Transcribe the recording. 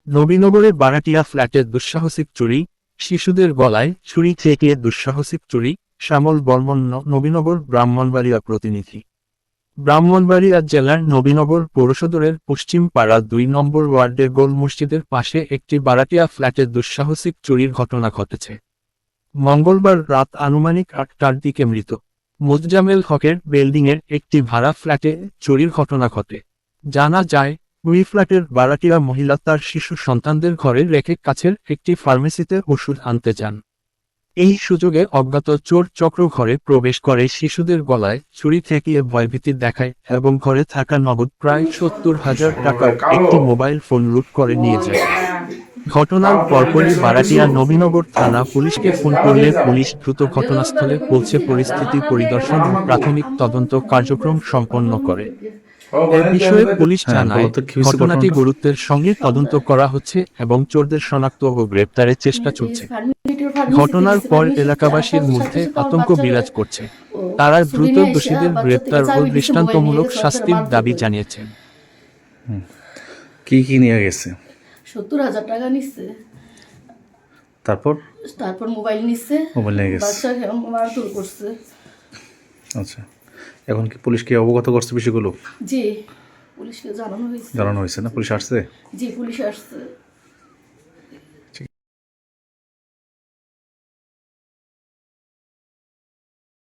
নবীনগরের বারাটিয়া ফ্ল্যাটের দুঃসাহসিক চুরি, শিশুদের গলায় ছুরি ঠেকিয়ে দুঃসাহসিক চুরি। শ্যামল বর্মন, নবীনগর ব্রাহ্মণবাড়িয়া প্রতিনিধি। ব্রাহ্মণবাড়িয়া জেলার নবীনগর পৌরসদরের পশ্চিম পাড়া ২ নম্বর ওয়ার্ডের গোল মসজিদের পাশে একটি বারাটিয়া ফ্ল্যাটের দুঃসাহসিক চুরির ঘটনা ঘটেছে। মঙ্গলবার রাত আনুমানিক ৮টার দিকে মৃত মোজাম্মেল হকের বিল্ডিংয়ের একটি ভাড়া ফ্ল্যাটে চুরির ঘটনা ঘটে। জানা যায়, ওই ফ্ল্যাটের বারাটিয়া মহিলা তার শিশু সন্তানদের ঘরে রেখে কাছের একটি ফার্মেসিতে ওষুধ আনতে যান। এই সুযোগে অজ্ঞাত চোর চক্র ঘরে প্রবেশ করে, শিশুদের গলায় ছুরি ঠেকিয়ে ভয়ভীতি দেখায় এবং ঘরে থাকা নগদ প্রায় ৭০,০০০ টাকার একটি মোবাইল ফোন লুট করে নিয়ে যায়। ঘটনার পরপরই বারাটিয়া নবীনগর থানা পুলিশকে ফোন করলে পুলিশ দ্রুত ঘটনাস্থলে পৌঁছে পরিস্থিতি পরিদর্শন ও প্রাথমিক তদন্ত কার্যক্রম সম্পন্ন করে। এ বিষয়ে পুলিশ জানায়, ঘটনাটি গুরুত্বের সঙ্গে তদন্ত করা হচ্ছে এবং চোরদের শনাক্ত ও গ্রেপ্তারের চেষ্টা চলছে। ঘটনার পর এলাকাবাসীর মধ্যে আতঙ্ক বিরাজ করছে। তারা দ্রুত দোষীদের গ্রেপ্তার ও দৃষ্টান্তমূলক শাস্তির দাবি জানিয়েছেন। কি কি নিয়ে গেছে? ৭০,০০০ টাকা নিচ্ছে। তারপর তারপর মোবাইল নিচ্ছে, মোবাইল নিয়ে গেছে। বাচ্চা মারধর করছে। আচ্ছা, এখন কি পুলিশকে অবগত করছে বিষয়গুলো? জি, পুলিশকে জানানো হয়েছে। জানানো হয়েছে না? পুলিশ আসছে? জি, পুলিশ আসছে।